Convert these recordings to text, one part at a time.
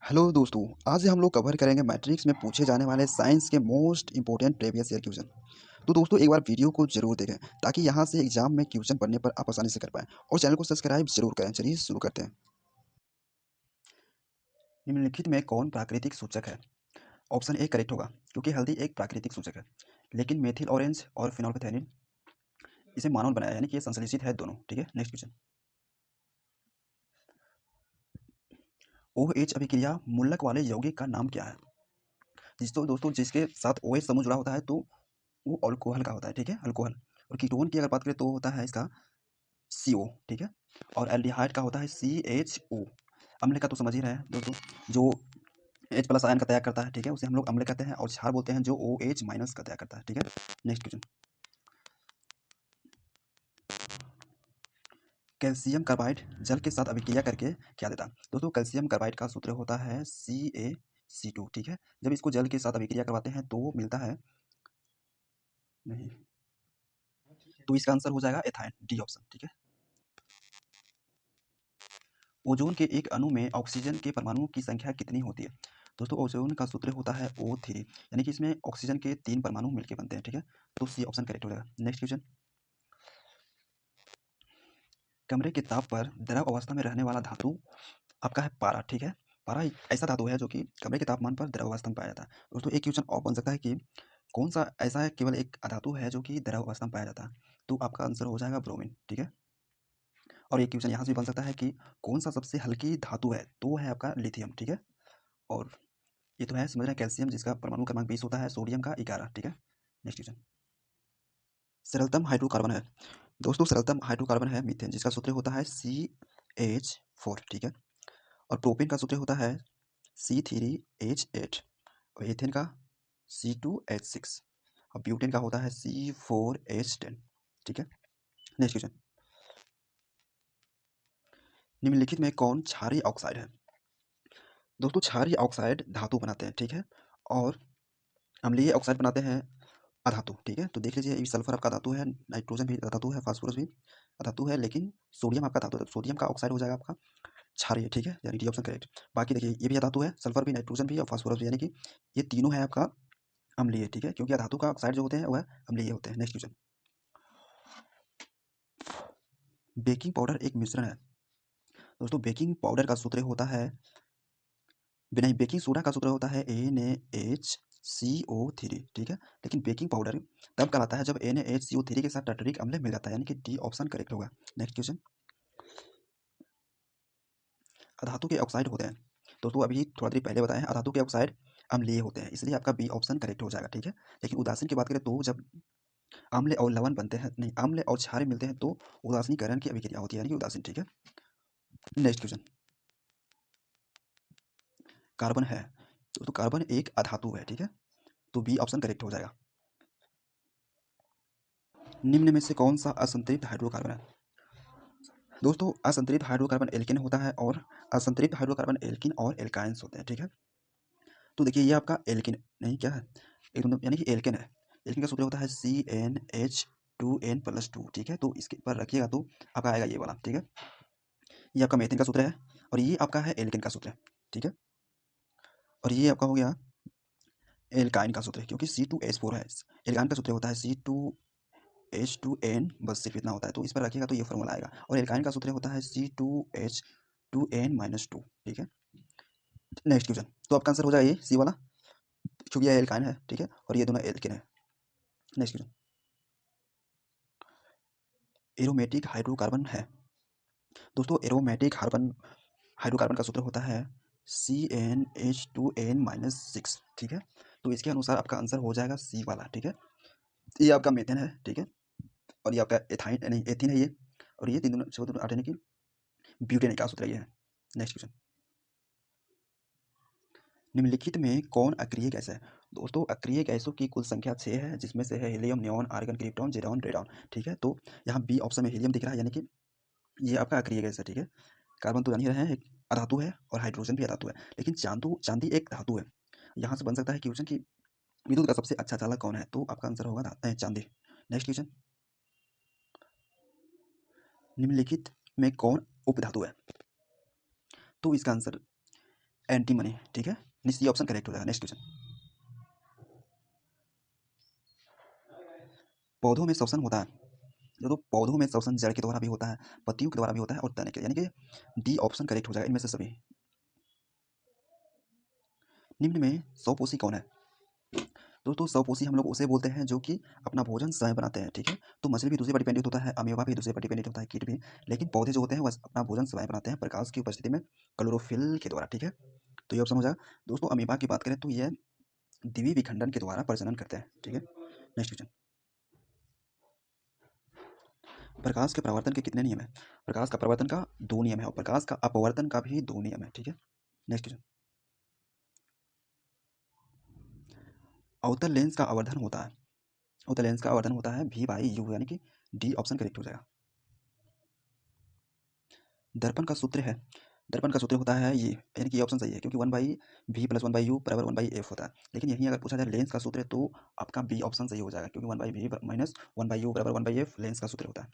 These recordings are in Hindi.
हेलो दोस्तों। आज हम लोग कवर करेंगे मैट्रिक्स में पूछे जाने वाले साइंस के most important previous year question. तो दोस्तों एक बार वीडियो को जरूर देखें ताकि यहाँ से एग्जाम में क्वेश्चन पढ़ने पर आप आसानी से कर पाएं और चैनल को सब्सक्राइब जरूर करें। चलिए शुरू करते हैं। निम्नलिखित में कौन प्राकृतिक सूचक है? ऑप्शन ए करेक्ट होगा क्योंकि हल्दी एक प्राकृतिक सूचक है, लेकिन मेथिल ऑरेंज और फिनोल्फथालीन इसे मानव बनाया, यानी कि ये संश्लेषित है दोनों। ठीक है, नेक्स्ट क्वेश्चन। OH अभिक्रिया मूलक वाले यौगिक का नाम क्या है? दोस्तों जिसके साथ OH समूह जुड़ा होता है तो वो अल्कोहल का होता है। ठीक है, अल्कोहल। और कीटोन की अगर बात करें तो होता है इसका CO। ठीक है, और एल्डिहाइड का होता है CHO। अम्ल का तो समझ ही रहे हैं दोस्तों, जो H+ आयन का त्याग करता है, ठीक है, उसे हम लोग अम्ल कहते हैं। और क्षार बोलते हैं जो OH- का त्याग करता है। ठीक है, नेक्स्ट क्वेश्चन। कैल्शियम कार्बाइड जल के साथ अभिक्रिया करके क्या देता है? दोस्तों कैल्शियम कार्बाइड का सूत्र होता है CaC2। ठीक है, जब इसको जल के साथ अभिक्रिया करवाते हैं तो मिलता है, नहीं, तो इसका आंसर हो जाएगा एथाइन, डी ऑप्शन। ठीक है। ओजोन के एक अणु में ऑक्सीजन के परमाणुओं की संख्या कितनी होती है? दोस्तों ओजोन का सूत्र होता है O3, यानी कि इसमें ऑक्सीजन के 3 परमाणु मिलकर बनते हैं। ठीक है, तो सी ऑप्शन करेक्ट हो जाएगा। Next question. कमरे के ताप पर द्रव अवस्था में रहने वाला धातु आपका है पारा। ठीक है, पारा एक ऐसा धातु है जो कि कमरे के तापमान पर द्रव अवस्था में पाया जाता है। दोस्तों एक क्वेश्चन और बन सकता है कि कौन सा ऐसा है केवल एक धातु है जो कि द्रव अवस्था में पाया जाता है, तो आपका आंसर हो जाएगा ब्रोमीन। ठीक है, और एक क्वेश्चन यहाँ से भी बन सकता है कि कौन सा सबसे हल्की धातु है, तो है आपका लिथियम। ठीक है, और ये तो है समझ रहे हैं कैल्शियम जिसका परमाणु क्रमांक 20 होता है, सोडियम का 11। ठीक है, नेक्स्ट क्वेश्चन। सरलतम हाइड्रोकार्बन है? दोस्तों सरलतम हाइड्रोकार्बन है मीथेन, जिसका सूत्र होता है CH4। ठीक है, और प्रोपेन का सूत्र होता है C3H8, और एथेन का C2H6, और ब्यूटेन का होता है C4H10। ठीक है, नेक्स्ट क्वेश्चन। निम्नलिखित में कौन क्षारीय ऑक्साइड है? दोस्तों क्षारीय ऑक्साइड धातु बनाते हैं। ठीक है, और अम्लीय ऑक्साइड बनाते हैं अधातु। ठीक है, तो देख लीजिए सल्फर आपका धातु है, नाइट्रोजन भी धातु है, फास्फोरस भी धातु है, लेकिन सोडियम आपका धातु है, तो सोडियम का ऑक्साइड हो जाएगा आपका क्षारीय। ठीक है, यानी डी ऑप्शन करेक्ट। बाकी देखिए ये भी धातु है, सल्फर भी, नाइट्रोजन भी और फास्फोरस भी, यानी कि ये तीनों है आपका अम्लीय। ठीक है, क्योंकि धातु का ऑक्साइड जो होते हैं वह अम्लीय होते हैं। Next question. बेकिंग पाउडर एक मिश्रण है? दोस्तों बेकिंग पाउडर का सूत्र होता है, नहीं, बेकिंग सोडा का सूत्र होता है NaHCO3। ठीक है, लेकिन बेकिंग पाउडर तब कहलाता है जब NaHCO3 के साथ टर्टरिक अम्ल मिल जाता है, यानी कि डी ऑप्शन करेक्ट होगा। Next question. अधातु के ऑक्साइड होते हैं, दोस्तों अभी थोड़ा देर पहले बताया है, अधातु के ऑक्साइड अम्लीय होते हैं, इसलिए आपका बी ऑप्शन करेक्ट हो जाएगा। ठीक है, लेकिन उदासीन की बात करें तो जब अम्ल और लवण बनते हैं, नहीं, अम्ल और क्षार मिलते हैं तो उदासीनीकरण की अभिक्रिया होती है, यानी कि उदासीन। ठीक है, नेक्स्ट क्वेश्चन। कार्बन है, तो कार्बन एक अधातु है। ठीक है, तो बी ऑप्शन करेक्ट हो जाएगा। निम्न में से कौन सा असंतृप्त हाइड्रोकार्बन है? दोस्तों असंतृप्त हाइड्रोकार्बन एल्केन होता है, और असंतृप्त हाइड्रोकार्बन एल्किन और एल्काइंस होते हैं। ठीक है, तो देखिए ये आपका एल्किन, नहीं क्या है, एक मतलब यानी कि एल्केन है। एल्किन का सूत्र होता है CnH2n+2। ठीक है, तो इसके पर रखिएगा तो आपका आएगा ये वाला। ठीक है, ये आपका मेथिन का सूत्र है, और ये आपका है एल्केन का सूत्र। ठीक है, और ये आपका हो गया एल्काइन का सूत्र, क्योंकि C2H4 है। एल्काइन का सूत्र होता है C2H2n, बस सिर्फ इतना होता है, तो इस पर रखिएगा तो ये फॉर्मूला आएगा। और एल्काइन का सूत्र होता है C2H2n-2। ठीक है, नेक्स्ट क्वेश्चन। तो आपका आंसर हो जाएगा ये सी वाला, क्योंकि यह एल्काइन है। ठीक है, और ये दोनों एल्केन है। Next question. एरोमेटिक हाइड्रोकार्बन है? दोस्तों एरोमेटिक हाइड्रोकार्बन का सूत्र होता है CnH2n-6। ठीक है, तो इसके अनुसार आपका आंसर हो जाएगा सी वाला। ठीक है, ये आपका मेथेन है। ठीक है, और ये आपका एथाइन, नहीं एथीन है ये, और ये तीन दोनों से दोनों आर्सेनिक की ब्यूटेन का सूत्र ये है। Next question. निम्नलिखित में कौन अक्रिय गैस है? दोस्तों अक्रिय गैसों की कुल संख्या 6 है, जिसमें से है हीलियम, नियॉन, आर्गन, क्रिप्टॉन, जेरॉन, रेडॉन। ठीक है, तो यहाँ बी ऑप्शन में हीलियम दिख रहा है, यानी कि ये आपका अक्रिय गैस है। ठीक है, कार्बन तो जान ही रहे हैं एक अधातु है, और हाइड्रोजन भी अधातु है, लेकिन चांदी एक धातु है। यहाँ से बन सकता है क्वेश्चन कि विद्युत का सबसे अच्छा चालक कौन है, तो आपका आंसर होगा चांदी। Next question. निम्नलिखित में कौन उपधातु है? तो इसका आंसर एंटीमनी, ठीक है, सी ऑप्शन करेक्ट हो जाएगा। नेक्स्ट क्वेश्चन, पौधों में श्वसन होता है, जो तो पौधों में श्वसन जड़ के द्वारा भी होता है, पत्तियों के द्वारा भी होता है और तने के, यानी कि डी ऑप्शन करेक्ट हो जाएगा इनमें से सभी। निम्न में स्वपोषी कौन है? दोस्तों स्वपोषी हम लोग उसे बोलते हैं जो कि अपना भोजन स्वयं बनाते हैं, ठीक है। तो मछली भी दूसरे पर डिपेंडेंट होता है, अमीबा भी दूसरे पर डिपेंडेंट होता है, कीट भी, लेकिन पौधे जो होते हैं वह अपना भोजन स्वयं बनाते हैं प्रकाश की उपस्थिति में क्लोरोफिल के द्वारा, ठीक है। तो ये ऑप्शन हो जाएगा। दोस्तों अमीबा की बात करें तो ये द्विवीय विखंडन के द्वारा प्रजनन करते हैं, ठीक है। नेक्स्ट क्वेश्चन, प्रकाश के परावर्तन के कितने नियम है? प्रकाश का परावर्तन का 2 नियम है और प्रकाश का अपवर्तन का भी 2 नियम है, ठीक है। नेक्स्ट क्वेश्चन, अवतल लेंस का आवर्धन होता है, अवतल लेंस का आवर्धन होता है v/u, यानी कि डी ऑप्शन करेक्ट हो जाएगा। दर्पण का सूत्र है, दर्पण का सूत्र होता है ये, यानी कि ये ऑप्शन सही है क्योंकि 1/v + 1/u बराबर 1/f होता है। लेकिन यहीं अगर पूछा जाए लेंस का सूत्र तो आपका बी ऑप्शन सही हो जाएगा क्योंकि 1/v - 1/u बराबर 1/f लेंस का सूत्र होता है।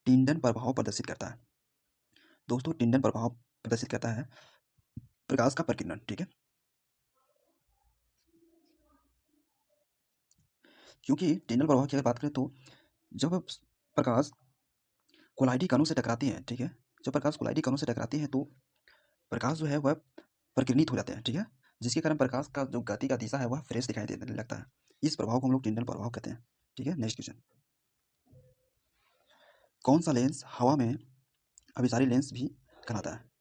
टिंडन प्रभाव प्रदर्शित करता है, दोस्तों टिंडन प्रभाव प्रदर्शित करता है प्रकाश का प्रकीर्णन, ठीक है। क्योंकि टिंडन प्रभाव की अगर बात करें तो जब प्रकाश कोलाइडी कणों से टकराती है, ठीक है, जब प्रकाश कोलाइडी कणों से टकराती है तो प्रकाश जो है वह प्रकीर्णित हो जाते हैं, ठीक है, जिसके कारण प्रकाश का जो गति का दिशा है वह फ्रेश दिखाई देने लगता है। इस प्रभाव को हम लोग टिंडल प्रभाव कहते हैं, ठीक है। नेक्स्ट क्वेश्चन, कौन सा लेंस हवा में अभिसारी लेंस भी कहलाता है?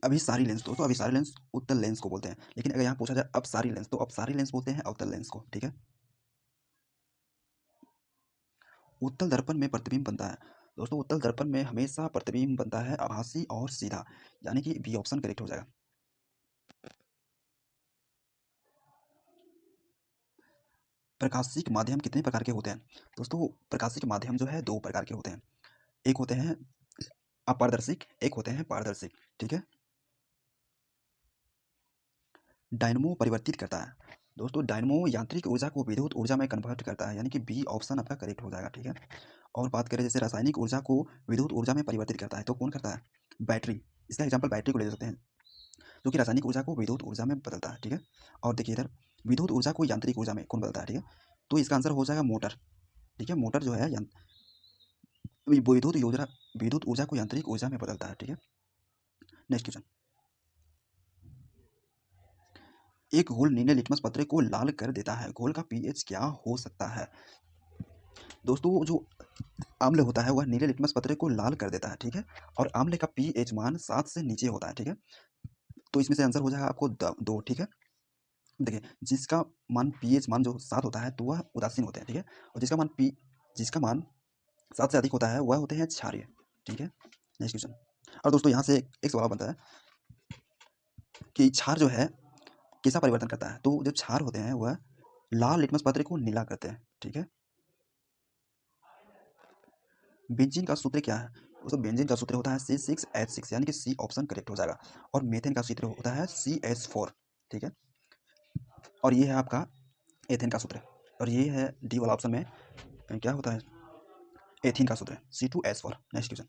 अभिसारी लेंस, दोस्तों अभिसारी लेंस उत्तल लेंस को बोलते हैं, लेकिन अगर यहाँ पूछा जाए अपसारी लेंस तो अपसारी लेंस बोलते हैं अवतल लेंस को, ठीक है। उत्तल दर्पण में प्रतिबिंब बनता है, दोस्तों उत्तल दर्पण में हमेशा प्रतिबिंब बनता है आभासी और सीधा, यानी कि बी ऑप्शन करेक्ट हो जाएगा। प्रकाशिक माध्यम कितने प्रकार के होते हैं? दोस्तों प्रकाशिक माध्यम जो है 2 प्रकार के होते हैं, एक होते हैं अपारदर्शिक, एक होते हैं पारदर्शिक, ठीक है। डायनमो परिवर्तित करता है, दोस्तों डायनमो यांत्रिक ऊर्जा को विद्युत ऊर्जा में कन्वर्ट करता है, यानी कि बी ऑप्शन आपका करेक्ट हो जाएगा, ठीक है। और बात करें जैसे रासायनिक ऊर्जा को विद्युत ऊर्जा में परिवर्तित करता है तो कौन करता है? बैटरी, इसका एग्जाम्पल बैटरी को ले सकते हैं जो कि रासायनिक ऊर्जा को विद्युत ऊर्जा में बदलता है, ठीक है। और देखिए इधर विद्युत ऊर्जा को यांत्रिक ऊर्जा में कौन बदलता है, ठीक है। तो इसका आंसर हो जाएगा मोटर, ठीक है। मोटर जो है विद्युत ऊर्जा को यांत्रिक ऊर्जा में बदलता है, ठीक है। नेक्स्ट क्वेश्चन, एक घोल नीले लिटमस पत्रे को लाल कर देता है, घोल का पीएच क्या हो सकता है? दोस्तों जो अम्ल होता है वह नीले लिटमस पत्रे को लाल कर देता है, ठीक है। और अम्ल का पीएच मान 7 से नीचे होता है, ठीक है। तो इसमें से आंसर हो जाएगा आपको 2, ठीक है। देखिए जिसका मान पीएच मान जो 7 होता है तो वह उदासीन होते हैं, ठीक है। और जिसका मान 7 से अधिक होता है वह होते हैं क्षारीय, ठीक है। नेक्स्ट क्वेश्चन, और दोस्तों यहाँ से एक सवाल बनता है कि क्षार जो है कैसा परिवर्तन करता है? तो जो क्षार होते हैं वह लाल लिटमस पत्र को नीला करते हैं, ठीक है। बेंजीन का सूत्र क्या है? दोस्तों बेंजीन का सूत्र होता है C6H6, यानी कि सी ऑप्शन करेक्ट हो जाएगा। और मेथेन का सूत्र होता है CH4, ठीक है। और ये है आपका एथेन का सूत्र, और ये है डी वाला ऑप्शन में क्या होता है? एथीन का सूत्र C2H4। Next question,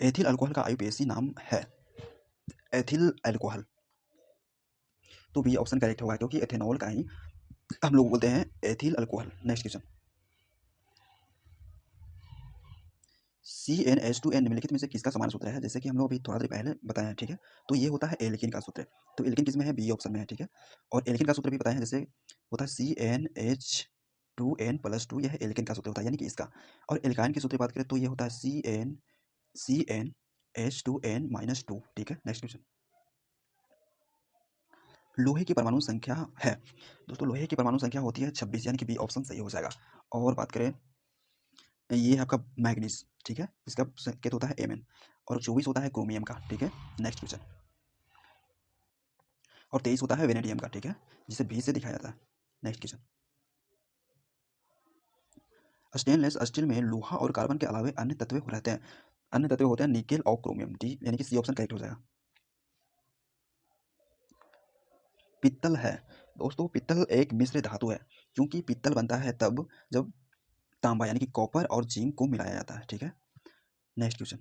ethyl alcohol का आईयूपीएसी नाम है? एथिल अल्कोहल, तो बी ऑप्शन करेक्ट होगा क्योंकि एथेनॉल का ही हम लोग बोलते हैं ethyl alcohol. Next question, CnH2n निम्नलिखित में से किसका समान सूत्र है? जैसे कि हम लोग अभी थोड़ा देर पहले बताए हैं, ठीक है। तो ये होता है एल्कीन का सूत्र, तो एल्कीन किस में है? बी ऑप्शन में है, ठीक है। और एल्कीन का सूत्र भी बताए हैं, जैसे होता है CnH2n+2, यह एल्कीन का सूत्र होता है, यानी कि इसका। और एल्काइन के सूत्र की बात करें तो ये होता है CnH2n-2, ठीक है। नेक्स्ट क्वेश्चन, लोहे की परमाणु संख्या है? दोस्तों लोहे की परमाणु संख्या होती है 26, यानी कि बी ऑप्शन सही हो जाएगा। और बात करें ये है आपका मैग्नीज, ठीक है, इसका संकेत होता है Mn। और 24 होता है क्रोमियम का, ठीक है। नेक्स्ट क्वेश्चन, और 23 होता है वेनेडियम का, ठीक है, जिसे भी से दिखाया जाता है। नेक्स्ट क्वेश्चन, स्टेनलेस स्टील में लोहा और कार्बन के अलावे अन्य तत्व रहते हैं, अन्य तत्व होते हैं निकेल और क्रोमियम, डी यानी कि सी ऑप्शन करेक्ट हो जाएगा। पित्तल है, दोस्तों पित्तल एक मिश्र धातु है, क्योंकि पित्तल बनता है तब जब तांबा यानी कि कॉपर और जिंक को मिलाया जाता है। ठीक है, नेक्स्ट क्वेश्चन,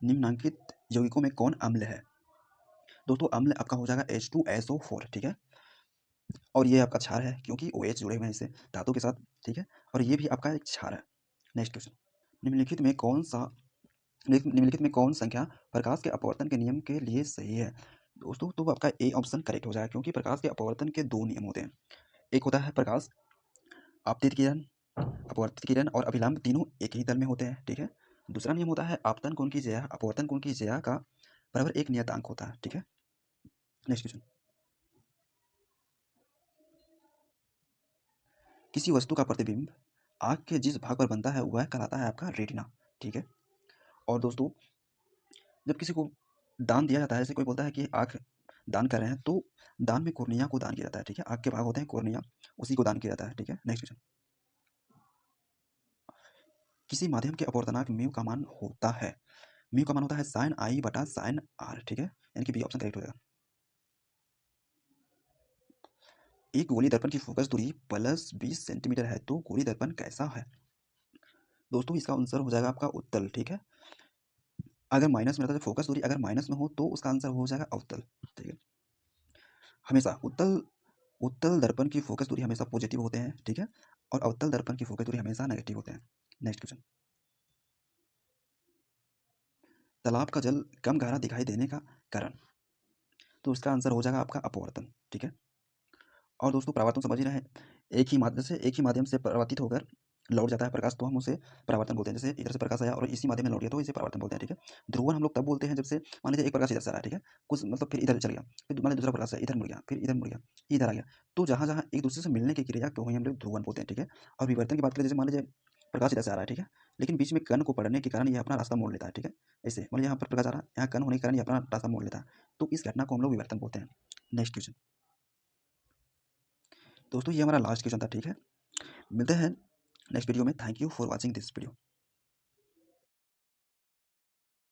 निम्नलिखित यौगिकों में कौन अम्ल है? दोस्तों अम्ल आपका हो जाएगा H2SO4। ठीक है, और ये आपका क्षार है क्योंकि OH जुड़े हुए हैं इससे धातु के साथ। ठीक है, और ये भी आपका एक क्षार है। नेक्स्ट क्वेश्चन, निम्नलिखित में कौन सा निम्नलिखित में कौन संख्या प्रकाश के अपवर्तन के नियम के लिए सही है? दोस्तों तो आपका ए ऑप्शन करेक्ट हो जाएगा क्योंकि प्रकाश के अपवर्तन के दो नियम होते हैं। एक होता है प्रकाश आपतित किरण, अपवर्तित किरण और अभिलंब तीनों एक ही तल में होते हैं। ठीक है, दूसरा नियम होता है आपतन कोण की ज्या अपवर्तन कोण की ज्या का बराबर एक नियतांक होता है। ठीक है, नेक्स्ट क्वेश्चन, किसी वस्तु का प्रतिबिंब आँख के जिस भाग पर बनता है वह कहलाता है आपका रेटिना। ठीक है, और दोस्तों जब किसी को दान दिया जाता है, जैसे कोई बोलता है कि आँख दान कर रहे हैं, तो दान में कोर्निया को दान किया जाता है। ठीक है, आँख के भाग होते हैं कोर्निया, उसी को दान किया जाता है। ठीक है, नेक्स्ट क्वेश्चन, किसी माध्यम के अपवर्तनांक म्यू का मान होता है, म्यू का मान होता है साइन आई बटा साइन आर। ठीक है, यानी कि बी ऑप्शन करेक्ट हो जाएगा। एक गोली दर्पण की फोकस दूरी प्लस 20 सेंटीमीटर है तो गोली दर्पण कैसा है? दोस्तों इसका आंसर हो जाएगा आपका उत्तल। ठीक है, अगर माइनस में रहता है, फोकस दूरी अगर माइनस में हो तो उसका आंसर हो जाएगा अवतल। ठीक है, हमेशा उत्तल उत्तल दर्पण की फोकस दूरी हमेशा पॉजिटिव होते हैं। ठीक है, और अवतल दर्पण की फोकस दूरी हमेशा नेगेटिव होते हैं। नेक्स्ट क्वेश्चन, तालाब का जल कम गहरा दिखाई देने का कारण? तो उसका आंसर हो जाएगा आपका अपवर्तन। ठीक है, और दोस्तों परावर्तन समझ ही रहे हैं, एक ही माध्यम से परावर्तित होकर लौट जाता है प्रकाश, तो हम उसे परावर्तन बोलते हैं। जैसे इधर से प्रकाश आया और इसी माध्यम में लौट गया तो इसे परावर्तन बोलते हैं। ठीक है, ध्रुवन हम लोग तब बोलते हैं जब से मान लीजिए एक प्रकाश इधर से आ रहा है। ठीक है, कुछ मतलब फिर इधर चल गया, फिर मान लीजिए दूसरा प्रकाश है, इधर मुड़ गया, फिर इधर मुड़ गया, इधर आ गया, तो जहाँ जहाँ एक दूसरे से मिलने की क्रिया को ही हम लोग ध्रुवन बोलते हैं। ठीक है, और विवर्तन की बात करें, जैसे मान लीजिए प्रकाश इधर से आ रहा है। ठीक है, लेकिन बीच में कण को पड़ने के कारण यह अपना रास्ता मोड़ लेता है। ठीक है, ऐसे मान लीजिए यहाँ पर प्रकाश आ रहा है, यहाँ कण होने के कारण यह अपना रास्ता मोड़ लेता है, तो इस घटना को हम लोग विवर्तन बोलते हैं। नेक्स्ट क्वेश्चन, दोस्तों ये हमारा लास्ट क्वेश्चन था। ठीक है, मिलते हैं नेक्स्ट वीडियो में। Thank you for watching this video.